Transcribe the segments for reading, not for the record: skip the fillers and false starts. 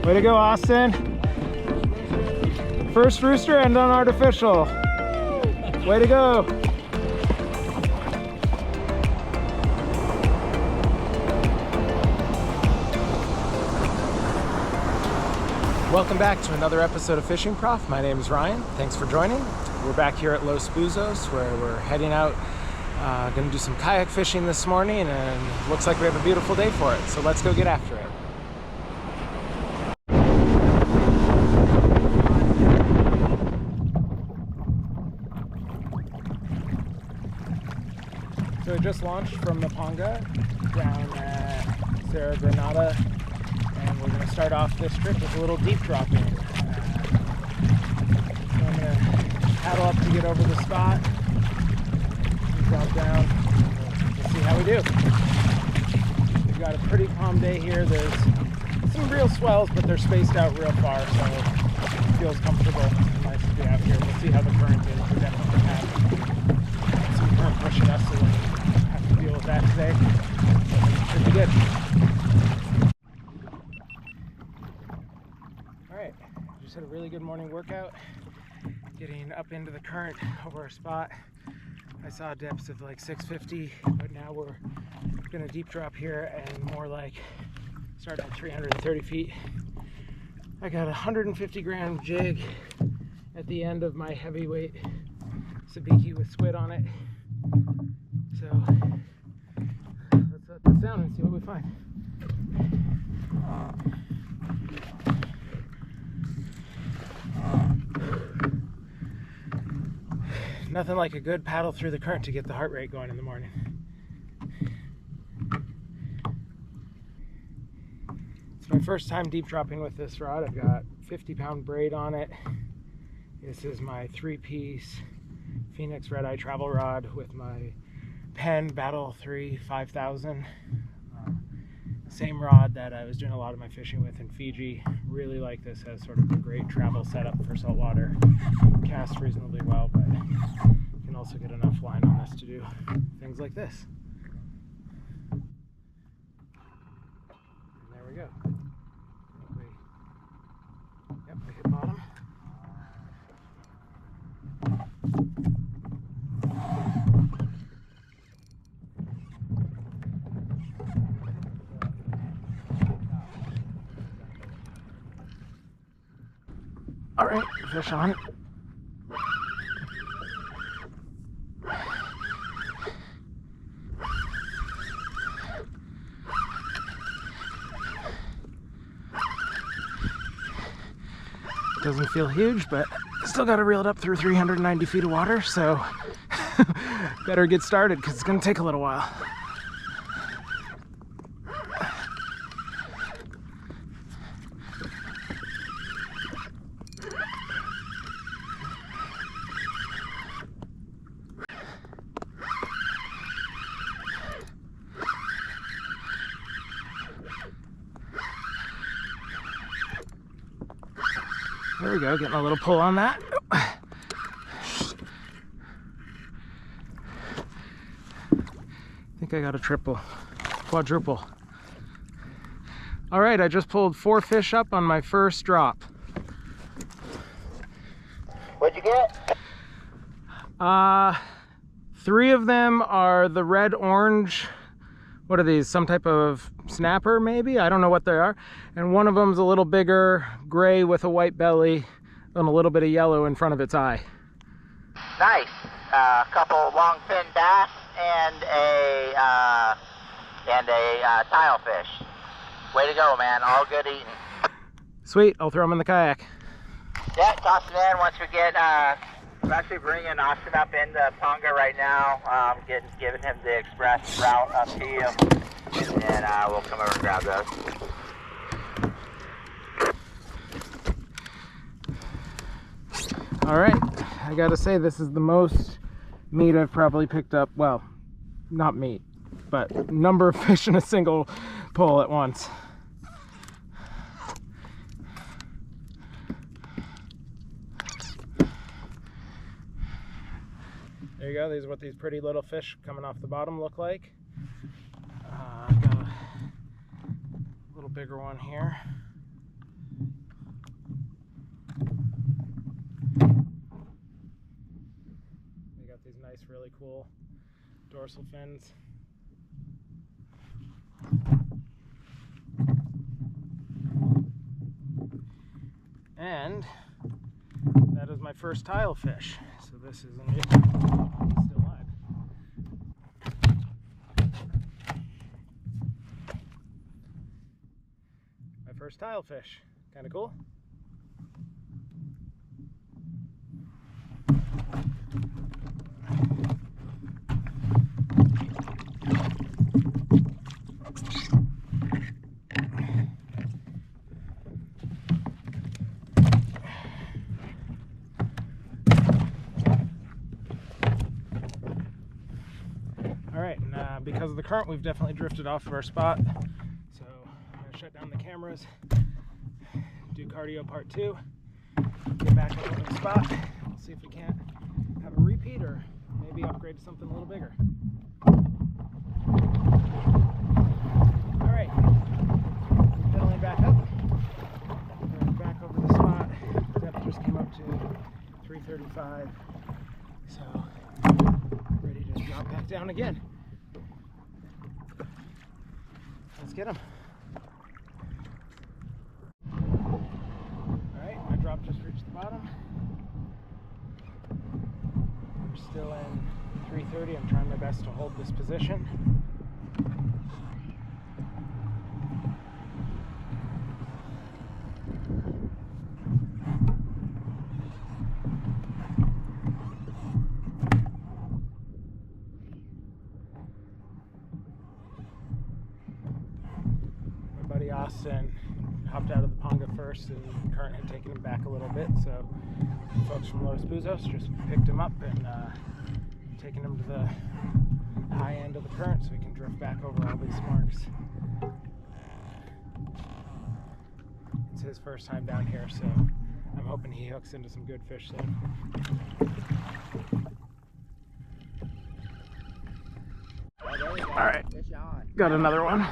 Way to go, Austin. First rooster and on artificial. Way to go. Welcome back to another episode of Fishing Prof. My name is Ryan. Thanks for joining. We're back here at Los Buzos where we're heading out. Gonna do some kayak fishing this morning, and looks like we have a beautiful day for it. So let's go get after it. So we just launched from Mapanga down at Sierra Granada, and we're going to start off this trip with a little deep dropping. So I'm going to paddle up to get over the spot, and drop down, and we'll see how we do. We've got a pretty calm day here. There's some real swells, but they're spaced out real far, so it feels comfortable and nice to be out here. We'll see how the current is. We definitely have some current pushing us, so we'll have to deal with that today. But it should be good. Alright, just had a really good morning workout, getting up into the current over our spot. I saw depths of like 650, but now we're going to deep drop here and more like starting at 330 feet. I got a 150 gram jig at the end of my heavyweight sabiki with squid on it. So let's let this down and see what we find. Nothing like a good paddle through the current to get the heart rate going in the morning. It's my first time deep dropping with this rod. I've got 50-pound braid on it. This is my 3-piece Phoenix Red Eye travel rod with my Penn Battle 3 5000. Same rod that I was doing a lot of my fishing with in Fiji. Really like this as sort of a great travel setup for saltwater. Casts reasonably well, but you can also get enough line on this to do things like this. And there we go. Yep, we hit bottom. All right, fish on. Doesn't feel huge, but still got to reel it up through 390 feet of water, so better get started because it's going to take a little while. There we go, getting a little pull on that. I think I got a triple, quadruple. All right, I just pulled 4 fish up on my first drop. What'd you get? 3 of them are the red-orange. What are these? Some type of snapper, maybe? I don't know what they are. And one of them's a little bigger, gray with a white belly and a little bit of yellow in front of its eye. Nice. A couple long fin bass and a tile fish. Way to go, man. All good eating. Sweet. I'll throw them in the kayak. Yeah, toss it in once we get... we're actually bringing Austin up into Ponga right now, giving him the express route up to you, and then we'll come over and grab those. All right, I gotta say this is the most meat I've probably picked up. Well, not meat, but number of fish in a single pull at once. There you go. These are what these pretty little fish coming off the bottom look like. I've got a little bigger one here. nice, really cool dorsal fins. And that is my first tile fish. So this is a new, still live. My first tile fish. Kind of cool. Alright, and because of the current, we've definitely drifted off of our spot. So I'm going to shut down the cameras, do cardio part 2, get back over the spot, we'll see if we can't have a repeat or maybe upgrade to something a little bigger. Alright, pedaling back up. We're back over the spot. Depth just came up to 335. So ready to drop back down again. Let's get them. Alright, my drop just reached the bottom. We're still in 330. I'm trying my best to hold this position. Buddy Austin hopped out of the Ponga first, and the current had taken him back a little bit, so folks from Los Buzos just picked him up and taken him to the high end of the current so he can drift back over all these marks. It's his first time down here, so I'm hoping he hooks into some good fish soon. Alright, got another one.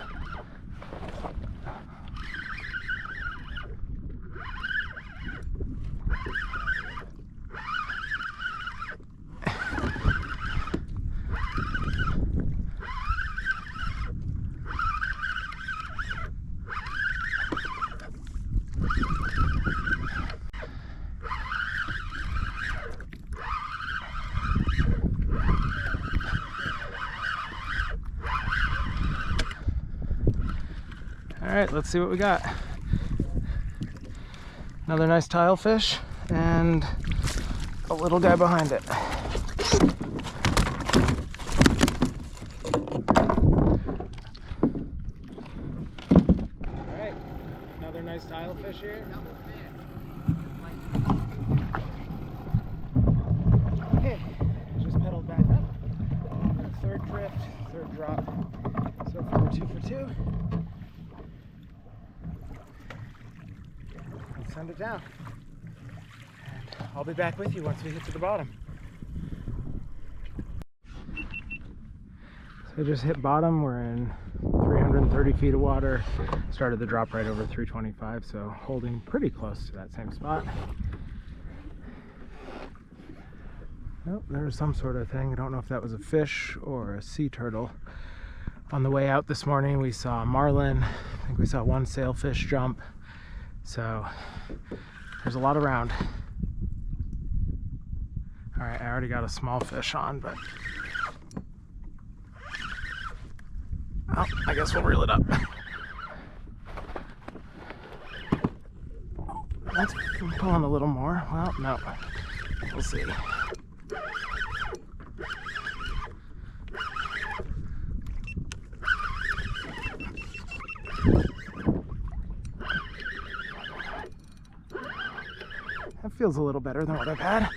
Alright, let's see what we got. Another nice tile fish and a little guy behind it. Alright, another nice tile fish here. Okay, just pedaled back up. Third drift, third drop. So far we're 2 for 2. Send it down, and I'll be back with you once we get to the bottom. So I just hit bottom. We're in 330 feet of water. Started the drop right over 325, so holding pretty close to that same spot. Nope, there was some sort of thing. I don't know if that was a fish or a sea turtle. On the way out this morning we saw marlin. I think we saw one sailfish jump. So there's a lot around. Alright, I already got a small fish on, but oh, I guess we'll reel it up. That's pulling a little more. Well, no. We'll see. That feels a little better than what I've had.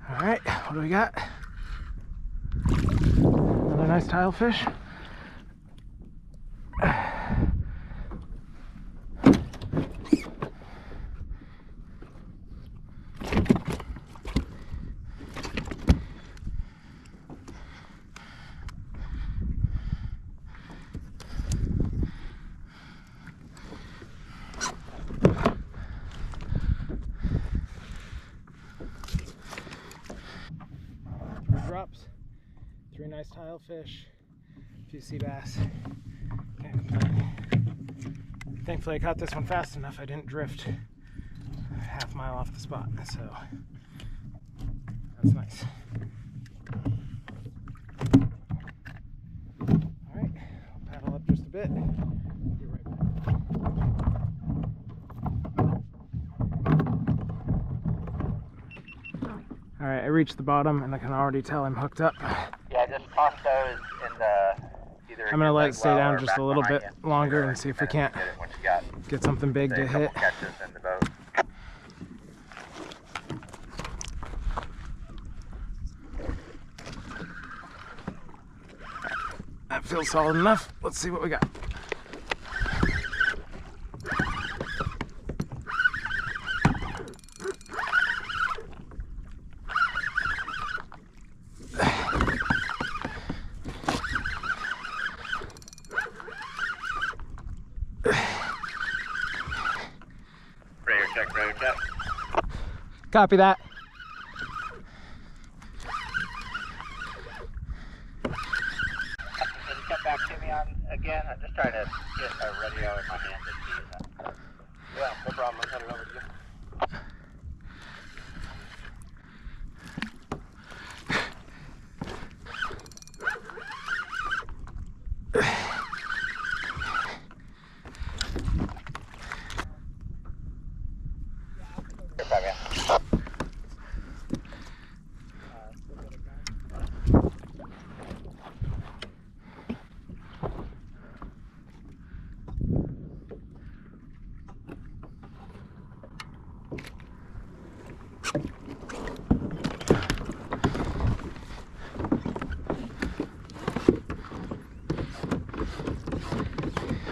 All right, what do we got? Another nice tile fish. Drops, 3 nice tile fish, a few sea bass. Okay. Thankfully I caught this one fast enough I didn't drift half a mile off the spot, so that's nice. Alright, I'll paddle up just a bit. Be right back. Alright, I reached the bottom and I can already tell I'm hooked up. Yeah, just toss those in the either. I'm gonna let it stay down just a little bit longer and see if we can't get something big to hit. Catches in the boat. That feels solid enough. Let's see what we got. Radar check. Copy that. Can you come back to me on again? I'm just trying to get a radio in my hand to see. Yeah, no problem. I'll send it over to you.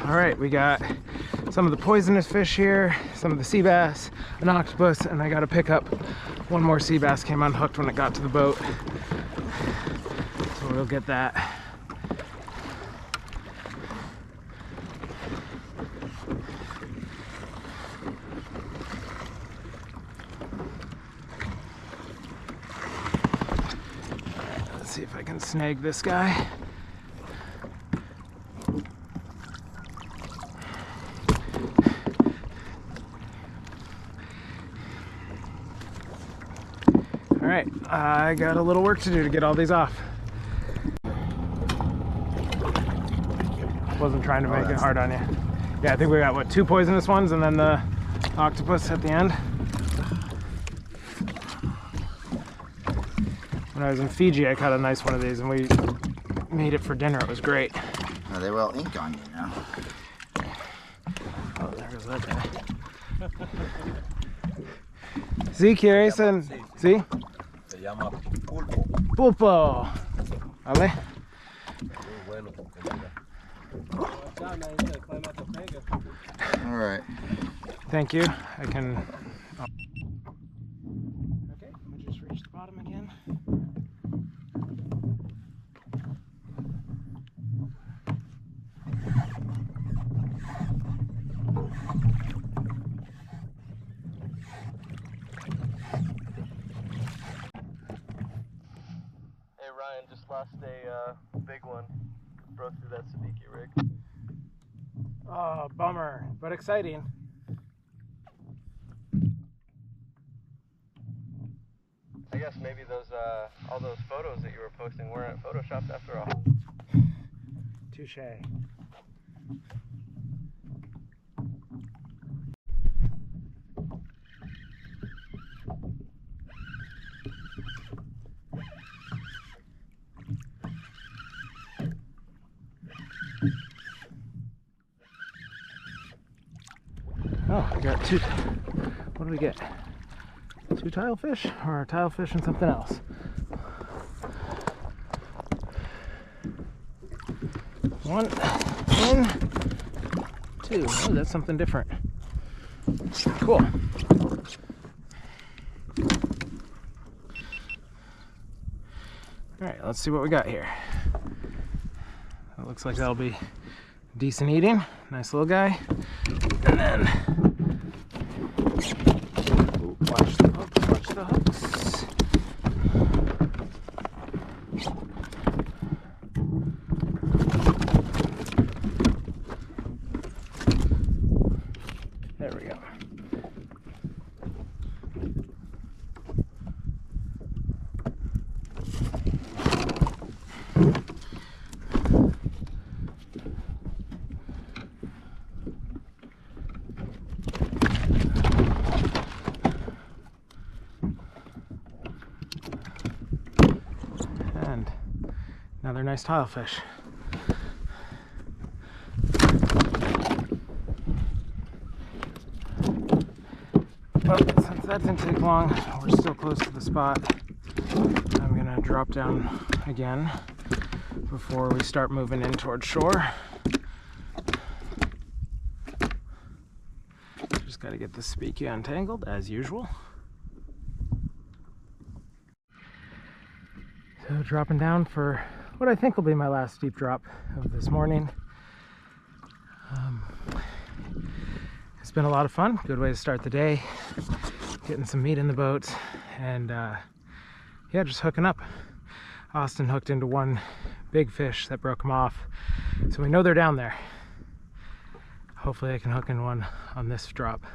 All right, we got some of the poisonous fish here, some of the sea bass, an octopus, and I got to pick up one more sea bass. Came unhooked when it got to the boat, so we'll get that. Let's see if I can snag this guy. All right, I got a little work to do to get all these off. Wasn't trying to make it hard on you. Yeah, I think we got, what, 2 poisonous ones and then the octopus at the end. When I was in Fiji, I caught a nice one of these and we made it for dinner. It was great. Oh, they will ink on you now. Oh, there goes that guy. Sí, ¿quieres? ¿Sí? Se llama pulpo. Pulpo. ¿Vale? Muy bueno con comida. All right. Thank you. I can... Oh. Okay, we just reached the bottom again. Hey Ryan, just lost a big one. Broke through that sabiki rig. Oh, bummer, but exciting. I guess maybe those all those photos that you were posting weren't photoshopped after all. Touche. Oh, we got 2. What do we get? 2 tilefish, or a tilefish and something else? One, in, two. Oh, that's something different. Cool. All right, let's see what we got here. It looks like that'll be decent eating. Nice little guy. And then, ooh, watch the hooks, watch the hooks. There we go. And another nice tilefish. Well, since that didn't take long, we're still close to the spot. I'm gonna drop down again before we start moving in towards shore. Just gotta get the speaky untangled as usual. So dropping down for what I think will be my last deep drop of this morning. It's been a lot of fun. Good way to start the day. Getting some meat in the boat, and yeah, just hooking up. Austin hooked into one big fish that broke him off, so we know they're down there. Hopefully I can hook in one on this drop.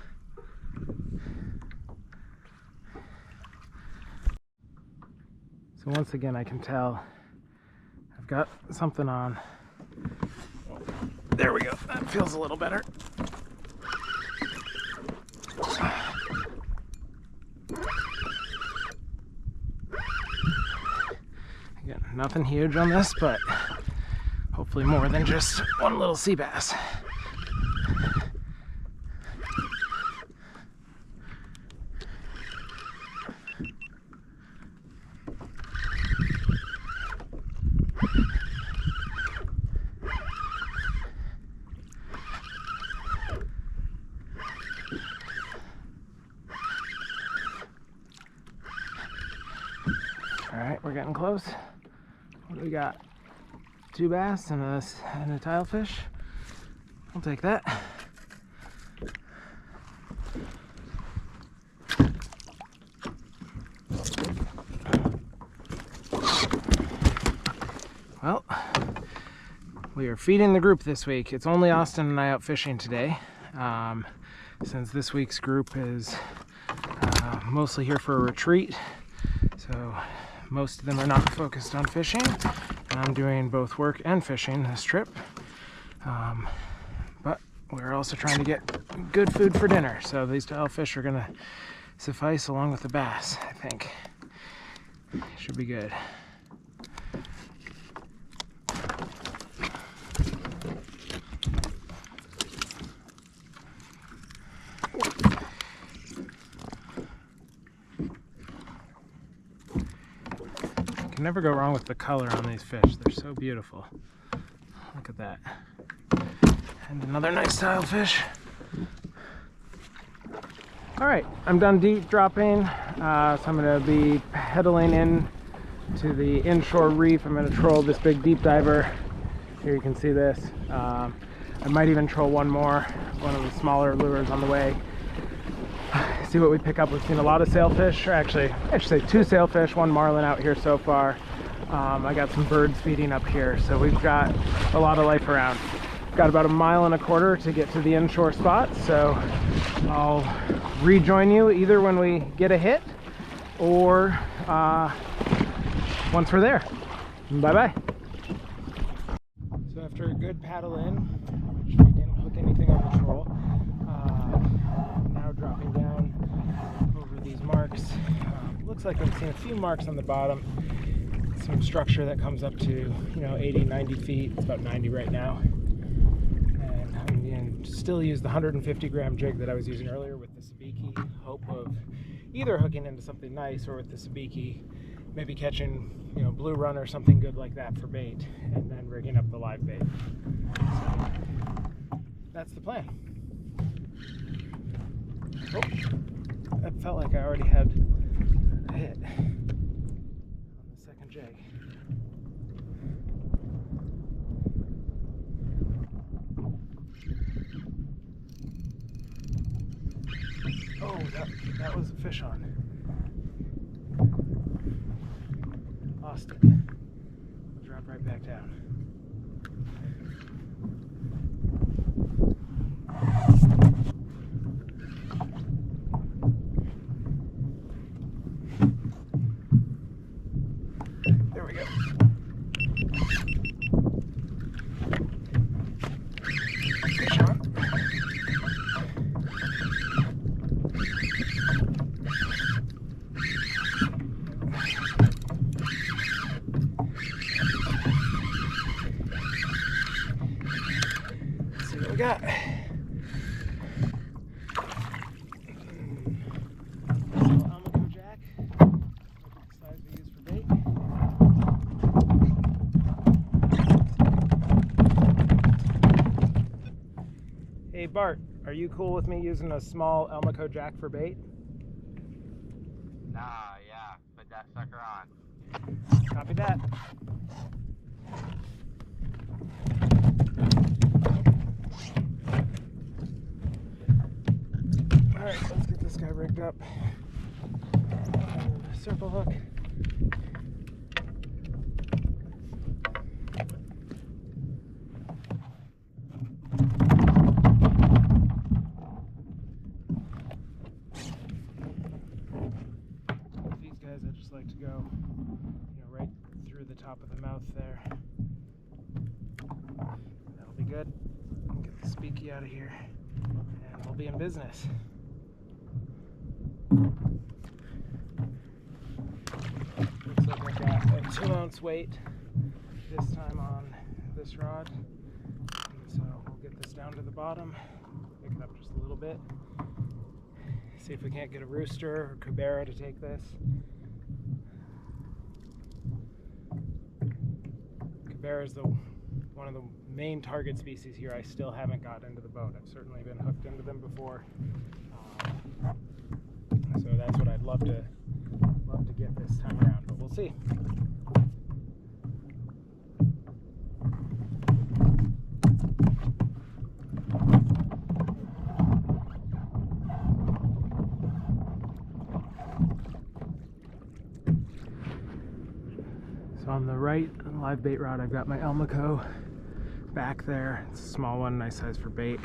So once again, I can tell I've got something on. There we go. That feels a little better. Again, nothing huge on this, but hopefully more than just one little sea bass. All right, we're getting close. What do we got? 2 bass and a tilefish. I'll take that. Well, we are feeding the group this week. It's only Austin and I out fishing today, since this week's group is mostly here for a retreat. So most of them are not focused on fishing. I'm doing both work and fishing this trip. But we're also trying to get good food for dinner. So these tilefish are gonna suffice along with the bass, I think. Should be good. Can never go wrong with the color on these fish. They're so beautiful. Look at that. And another nice tilefish. All right, I'm done deep dropping. So I'm gonna be pedaling in to the inshore reef. I'm gonna troll this big deep diver. Here you can see this. I might even troll one more, one of the smaller lures on the way. See what we pick up. We've seen a lot of sailfish, or actually I should say 2 sailfish, 1 marlin out here so far. I got some birds feeding up here, so we've got a lot of life around. Got about 1.25 miles to get to the inshore spot, so I'll rejoin you either when we get a hit or once we're there. Bye bye. So after a good paddle in, which we didn't hook anything on the troll, now dropping down over these marks. Looks like I'm seeing a few marks on the bottom. Some structure that comes up to 80, 90 feet. It's about 90 right now. And I'm going to still use the 150 gram jig that I was using earlier with the sabiki. Hope of either hooking into something nice or with the sabiki maybe catching, you know, blue run or something good like that for bait, and then rigging up the live bait. So that's the plan. Oh, I felt like I already had a hit on the second jig. Oh, that was a fish on. Lost it. I'll drop right back down. There we go. Fish on. Let's see what we got. Almaco jack. Size we use for bait. Hey Bart, are you cool with me using a small Almaco jack for bait? Nah, yeah, put that sucker on. Copy that. Alright, let's get this guy rigged up. Circle hook. These guys, I just like to go, you know, right through the top of the mouth there. That'll be good. Get the speaky out of here, and we'll be in business. Looks like I've got a 2-ounce weight this time on this rod, and so we'll get this down to the bottom, pick it up just a little bit, see if we can't get a rooster or cabera to take this. Cabera is one of the main target species here. I still haven't got into the boat. I've certainly been hooked into them before, so that's what I'd love to get this time around, but we'll see. So on the right live bait rod, I've got my Almaco back there. It's a small one, nice size for bait.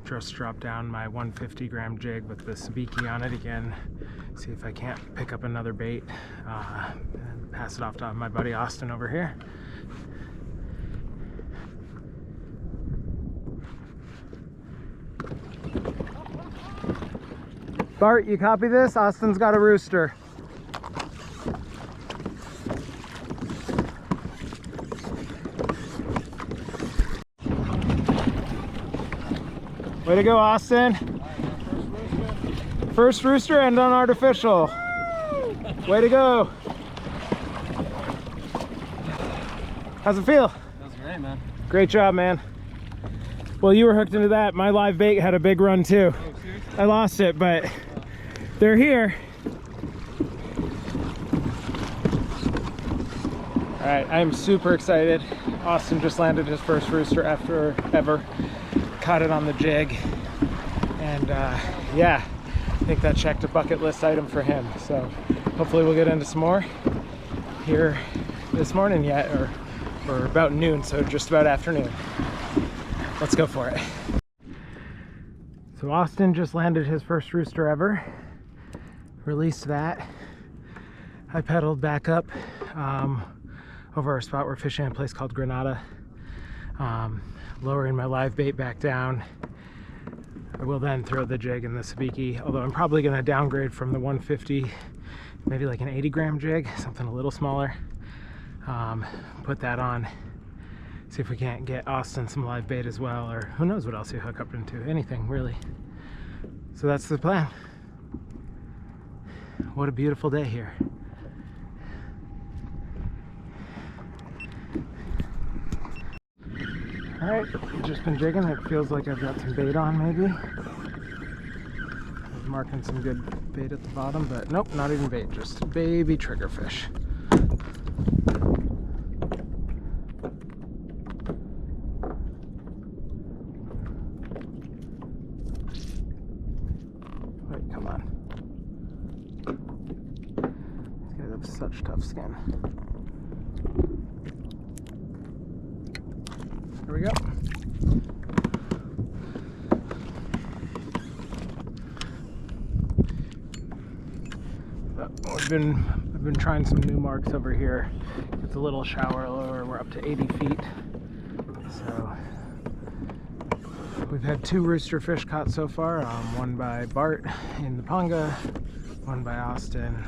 Just dropped down my 150 gram jig with the sabiki on it again. See if I can't pick up another bait and pass it off to my buddy Austin over here. Bart, you copy this? Austin's got a rooster. Way to go, Austin. First rooster and unartificial. Way to go. How's it feel? Feels great, man. Great job, man. Well, you were hooked into that. My live bait had a big run too. Oh, seriously? I lost it, but they're here. All right, I'm super excited. Austin just landed his first rooster ever. Caught it on the jig, and yeah, I think that checked a bucket list item for him. So hopefully we'll get into some more here this morning yet, or about noon, so just about afternoon. Let's go for it. So Austin just landed his first rooster ever. Released that. I pedaled back up over our spot we're fishing in a place called Granada. Lowering my live bait back down. I will then throw the jig and the sabiki, although I'm probably going to downgrade from the 150, maybe like an 80 gram jig, something a little smaller. Put that on, see if we can't get Austin some live bait as well, or who knows what else you hook up into, anything really. So that's the plan. What a beautiful day here. Alright, just been jigging. It feels like I've got some bait on, maybe. I was marking some good bait at the bottom, but nope, not even bait, just baby triggerfish. Wait, come on. These guys have such tough skin. Here we go. I've been trying some new marks over here. It's a little shallower. We're up to 80 feet. So we've had 2 rooster fish caught so far. One by Bart in the Ponga, one by Austin.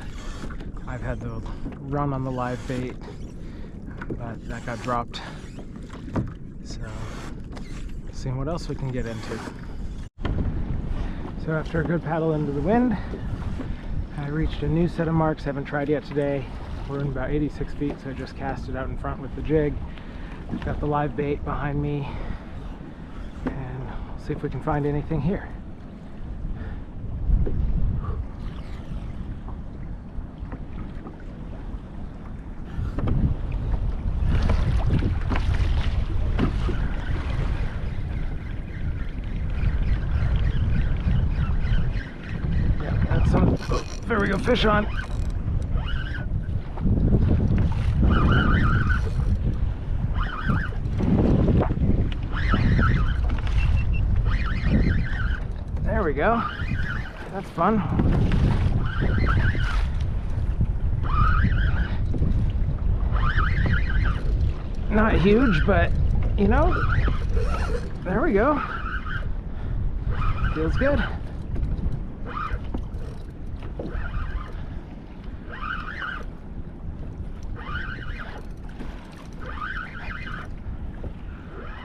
I've had the run on the live bait, but that got dropped. So, seeing what else we can get into. So after a good paddle into the wind, I reached a new set of marks. Haven't tried yet today. We're in about 86 feet, so I just cast it out in front with the jig. Got the live bait behind me, and we'll see if we can find anything here. There we go, fish on. There we go. That's fun. Not huge, but you know, there we go. Feels good.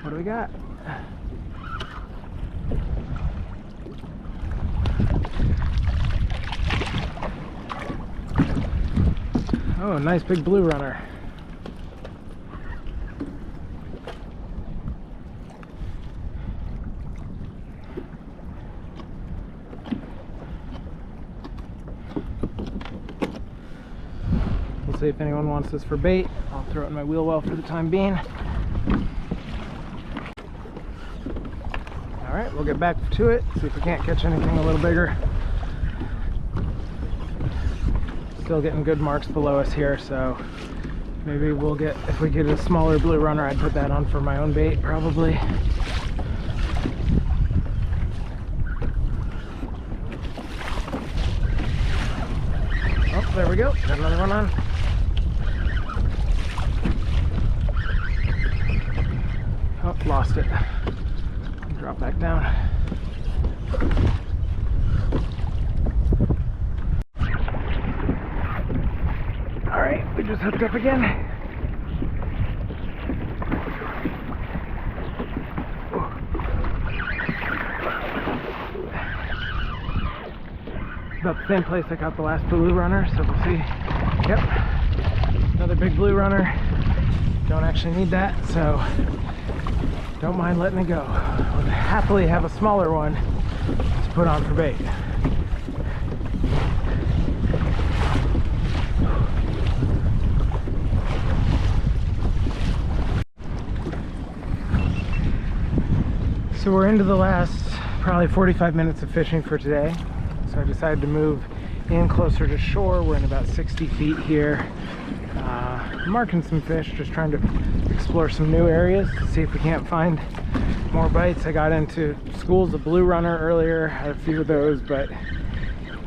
What do we got? Oh, a nice big blue runner. We'll see if anyone wants this for bait. I'll throw it in my wheel well for the time being. Alright, we'll get back to it, see if we can't catch anything a little bigger. Still getting good marks below us here, so maybe we'll get, if we get a smaller blue runner, I'd put that on for my own bait, probably. Oh, there we go, got another one on. Oh, lost it. Drop back down. All right, we just hooked up again. About the same place I caught the last blue runner, so we'll see. Yep, another big blue runner. Don't actually need that, so don't mind letting it go. I would happily have a smaller one to put on for bait. So we're into the last probably 45 minutes of fishing for today. So I decided to move in closer to shore. We're in about 60 feet here. Marking some fish, just trying to explore some new areas to see if we can't find more bites. I got into schools of blue runner earlier, had a few of those, but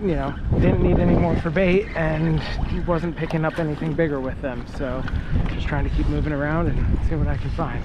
you know, didn't need any more for bait and wasn't picking up anything bigger with them. So just trying to keep moving around and see what I can find.